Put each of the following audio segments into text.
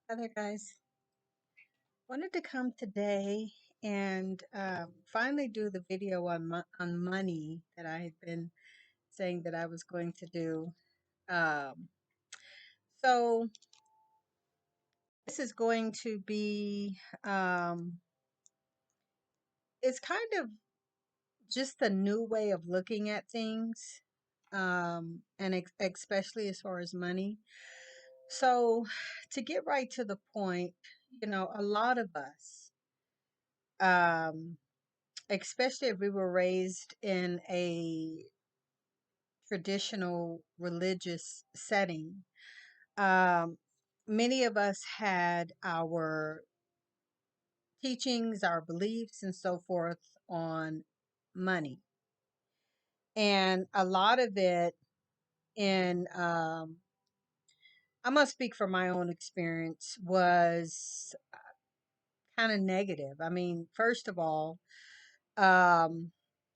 Hi there, guys. Wanted to come today and finally do the video on money that I had been saying that I was going to do. Um, so this is going to be it's kind of just a new way of looking at things, and especially as far as money. So to get right to the point, a lot of us. Um, Especially if we were raised in a traditional religious setting. Um, Many of us had our teachings, our beliefs, and so forth on money. And a lot of it I'm going to speak from my own experience, was kind of negative. I mean, first of all, um,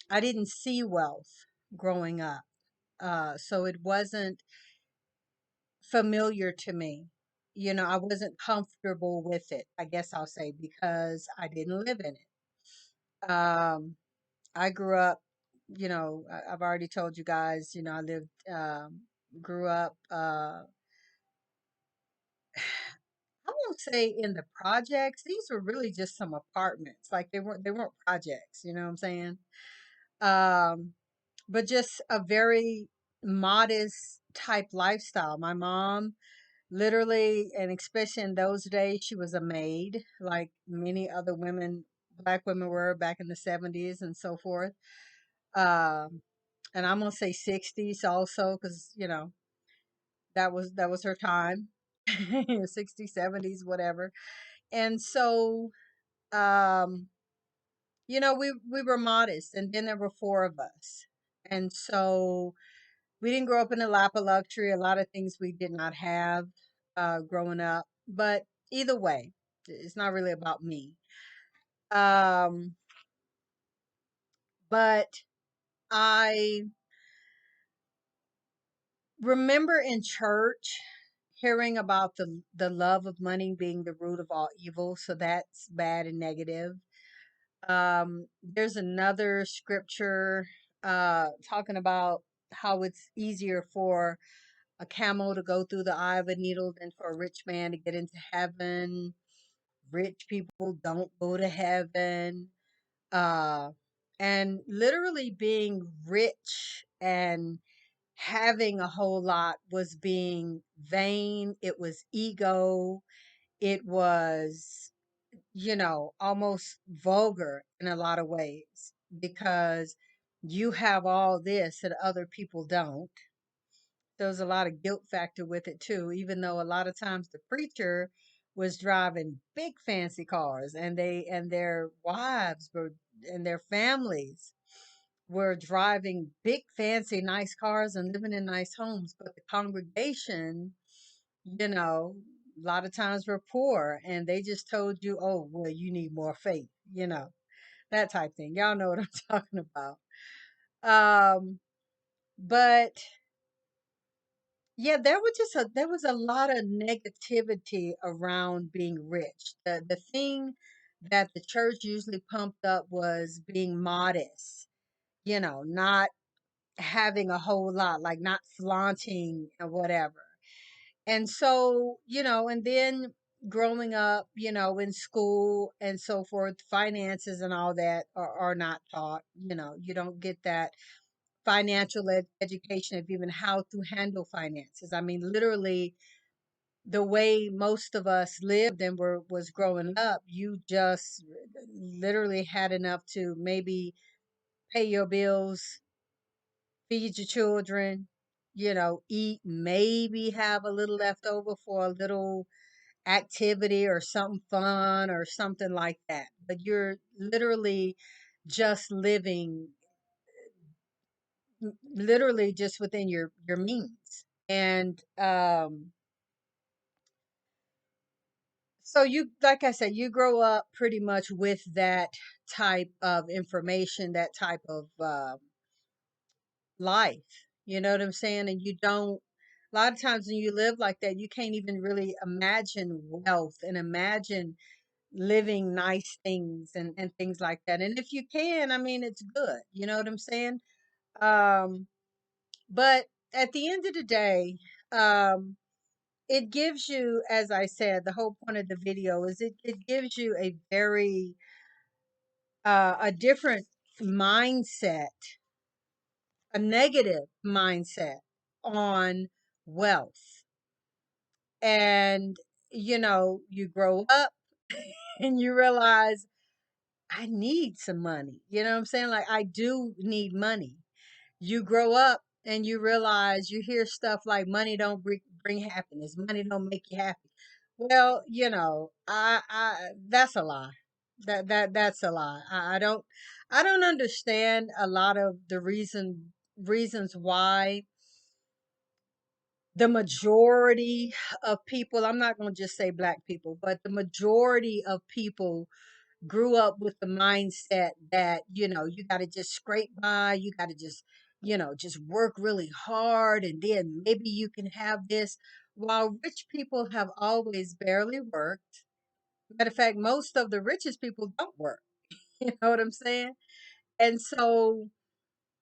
I didn't see wealth growing up. So it wasn't familiar to me. I wasn't comfortable with it, I guess I'll say, because I didn't live in it. I grew up, I've already told you guys, grew up, I won't say in the projects. These were really just some apartments. Like they weren't projects, you know what I'm saying? Um, but just a very modest type lifestyle. My mom, literally, and especially in those days, she was a maid, like many other women, black women were back in the 70s and so forth. Um, and I'm gonna say 60s also, because that was her time, 60s, 70s, whatever. And so, um, we were modest, and then there were four of us, and so we didn't grow up in a lap of luxury. A lot of things we did not have growing up. But either way, it's not really about me. Um, but I remember in church hearing about the love of money being the root of all evil. So that's bad and negative. There's another scripture talking about how it's easier for a camel to go through the eye of a needle than for a rich man to get into heaven. Rich people don't go to heaven. Uh, and literally being rich and having a whole lot was being vain. It was ego. It was, almost vulgar in a lot of ways, because you have all this and other people don't. There's a lot of guilt factor with it too, even though a lot of times the preacher was driving big fancy cars, and their wives were, and their families were driving big fancy nice cars and living in nice homes, but the congregation, you know a lot of times were poor, and they just told you, oh well, you need more faith, that type thing. Y'all know what I'm talking about. Um but yeah, there was a lot of negativity around being rich. The thing that the church usually pumped up was being modest, not having a whole lot, like not flaunting or whatever. And so, and then growing up, in school and so forth, finances and all that are not taught. You don't get that financial education of even how to handle finances. I mean, literally, the way most of us lived and was growing up, you just literally had enough to maybe pay your bills, feed your children, eat, maybe have a little left over for a little activity or something fun or something like that. But you're literally just living, literally just within your means. And so, you, like I said, you grow up pretty much with that type of information, that type of life. You know what I'm saying? And you don't. A lot of times when you live like that, you can't even really imagine wealth and imagine living nice things and things like that. And if you can, I mean, it's good. You know what I'm saying? Um, but at the end of the day, um, it gives you, as I said, the whole point of the video is it gives you a very a different mindset, a negative mindset on wealth. And you grow up and you realize I need some money. You know what I'm saying? Like I do need money. You grow up and you realize you hear stuff like money don't bring happiness. Money don't make you happy. Well, I that's a lie. That's a lie. I don't understand a lot of the reasons why the majority of people, I'm not going to just say black people, but the majority of people grew up with the mindset that you got to just scrape by, you got to just work really hard and then maybe you can have this, while rich people have always barely worked. Matter of fact, most of the richest people don't work. You know what I'm saying? And so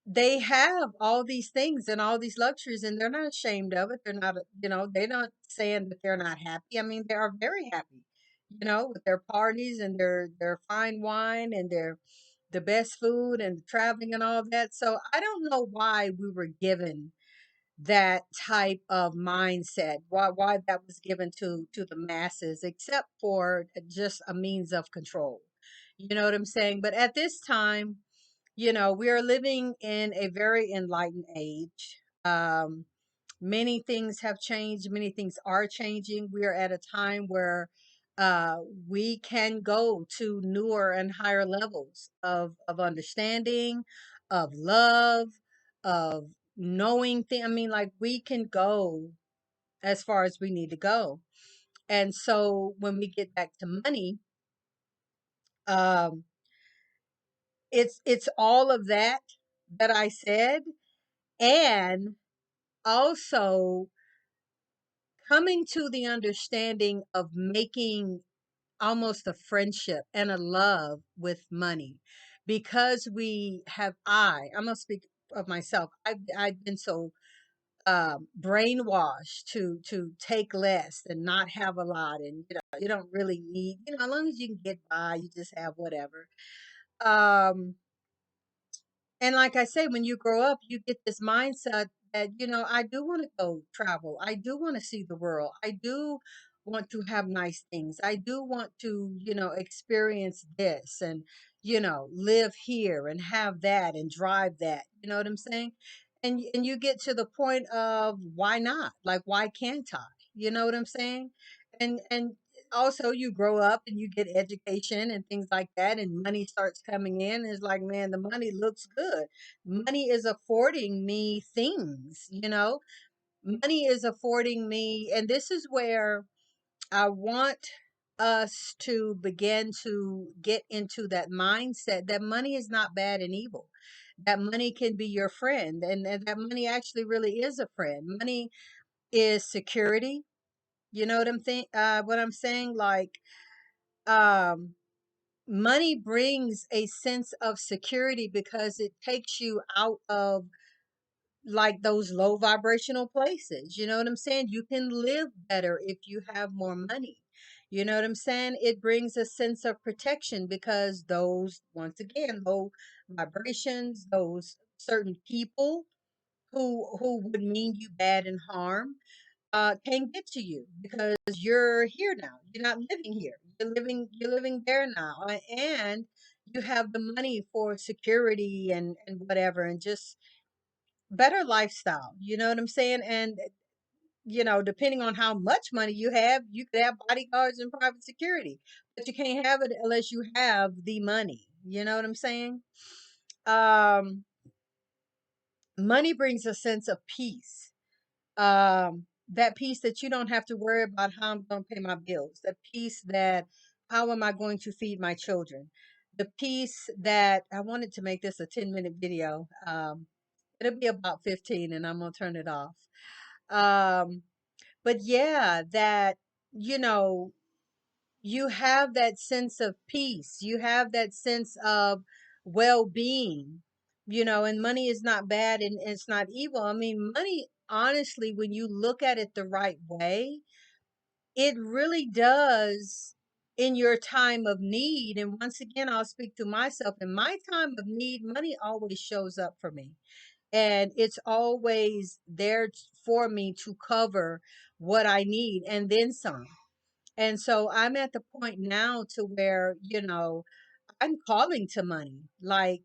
they have all these things and all these luxuries and they're not ashamed of it. They're not, they're not saying that they're not happy. I mean, they are very happy, with their parties and their fine wine and the best food and traveling and all that. So I don't know why we were given that type of mindset, why that was given to the masses, except for just a means of control. You know what I'm saying? But at this time, we are living in a very enlightened age. Many things have changed, many things are changing. We are at a time where uh, we can go to newer and higher levels of understanding, of love, of knowing things. I mean, like we can go as far as we need to go. And so when we get back to money, um, it's all of that I said, and also coming to the understanding of making almost a friendship and a love with money, because I'm gonna speak of myself. I've been so brainwashed to take less and not have a lot, and you don't really need, as long as you can get by, you just have whatever. um And like I say, when you grow up, you get this mindset that, I do want to go travel. I do want to see the world. I do want to have nice things. I do want to, experience this and, live here and have that and drive that. You know what I'm saying? And you get to the point of why not? Like, why can't I? You know what I'm saying? And also you grow up and you get education and things like that and money starts coming in, and it's like, man, the money looks good. Money is affording me things, money is affording me, and this is where I want us to begin to get into that mindset that money is not bad and evil, that money can be your friend, and that money actually really is a friend. Money is security. You know what I'm saying? Like, um money brings a sense of security because it takes you out of like those low vibrational places. You know what I'm saying? You can live better if you have more money. You know what I'm saying? It brings a sense of protection because those, once again, low vibrations, those certain people who would mean you bad and harm, can get to you because you're here now. You're not living here. You're living there now. And you have the money for security and whatever, and just better lifestyle. You know what I'm saying? And depending on how much money you have, you could have bodyguards and private security, but you can't have it unless you have the money. You know what I'm saying? Um, Money brings a sense of peace. That peace that you don't have to worry about how I'm going to pay my bills, the peace that how am I going to feed my children, the peace that I wanted to make this a 10-minute video. It'll be about 15 and I'm going to turn it off. Um, but yeah, that, you know, you have that sense of peace, you have that sense of well-being, and money is not bad and it's not evil. I mean, money, honestly, when you look at it the right way, it really does in your time of need. And once again, I'll speak to myself. In my time of need, money always shows up for me. And it's always there for me to cover what I need and then some. And so I'm at the point now to where, I'm calling to money. Like,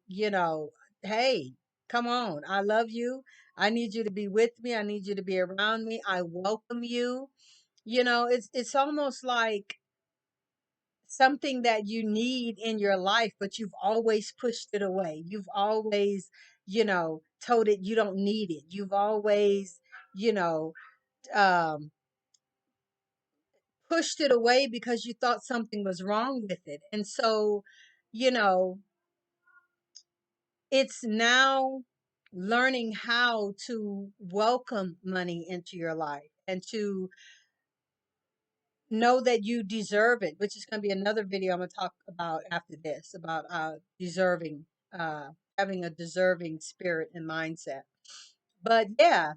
hey, come on. I love you. I need you to be with me. I need you to be around me. I welcome you. It's almost like something that you need in your life, but you've always pushed it away. You've always, told it you don't need it. You've always, you know, um, pushed it away because you thought something was wrong with it. And so, you know, it's now learning how to welcome money into your life and to know that you deserve it, which is going to be another video I'm going to talk about after this, about deserving, uh, having a deserving spirit and mindset. But yeah,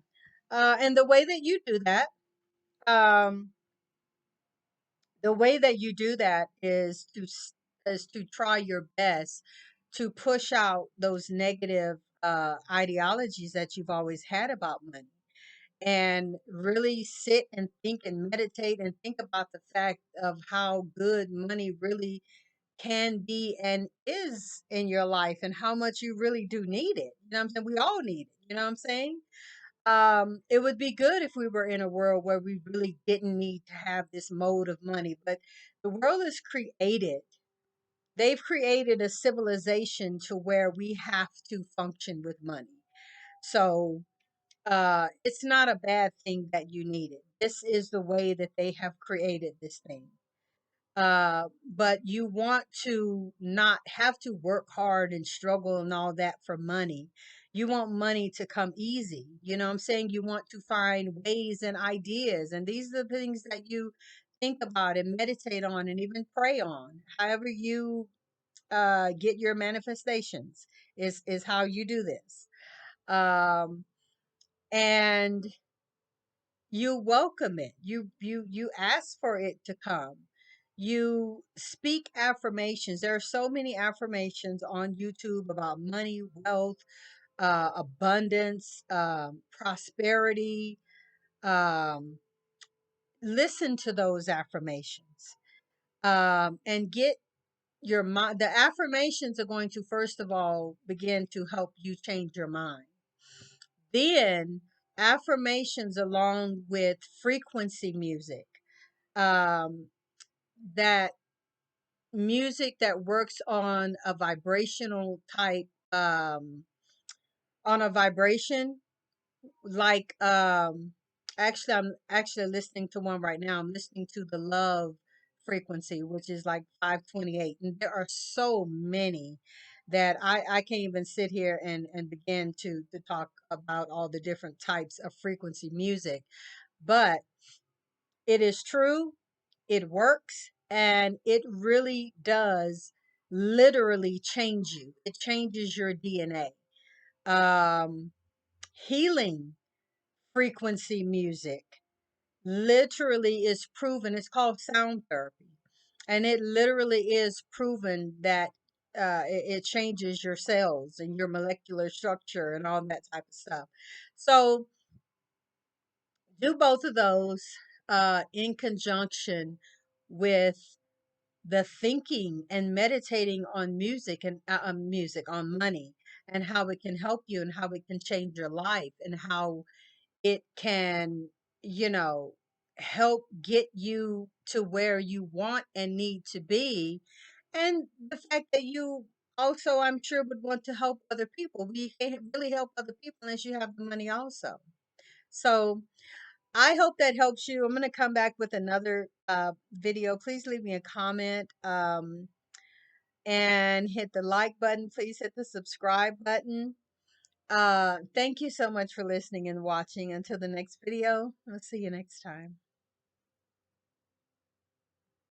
and um, the way that you do that is to try your best to push out those negative ideologies that you've always had about money, and really sit and think and meditate and think about the fact of how good money really can be and is in your life, and how much you really do need it. You know what I'm saying? We all need it. You know what I'm saying? It would be good if we were in a world where we really didn't need to have this mode of money, but the world is created. They've created a civilization to where we have to function with money. So it's not a bad thing that you need it. This is the way that they have created this thing. But you want to not have to work hard and struggle and all that for money. You want money to come easy. You know what I'm saying? You want to find ways and ideas. And these are the things that you think about and meditate on and even pray on. However you get your manifestations is how you do this. Um, and you welcome it. You ask for it to come. You speak affirmations. There are so many affirmations on YouTube about money, wealth, abundance, prosperity. um, Listen to those affirmations, and get your mind. The affirmations are going to, first of all, begin to help you change your mind. Then affirmations along with frequency music, um, that music that works on a vibration, like, actually, I'm actually listening to one right now. I'm listening to the love frequency, which is like 528, and there are so many that I can't even sit here and begin to talk about all the different types of frequency music. But it is true, it works, and it really does literally change you. It changes your DNA. Um, Healing frequency music literally is proven. It's called sound therapy. And it literally is proven that it changes your cells and your molecular structure and all that type of stuff. So do both of those in conjunction with the thinking and meditating on music, and music on money, and how it can help you and how it can change your life and how it can, you know, help get you to where you want and need to be. And the fact that you also, I'm sure, would want to help other people. We can't really help other people unless you have the money also. So I hope that helps you. I'm going to come back with another video. Please leave me a comment, and hit the like button. Please hit the subscribe button. Thank you so much for listening and watching. Until the next video, I'll see you next time.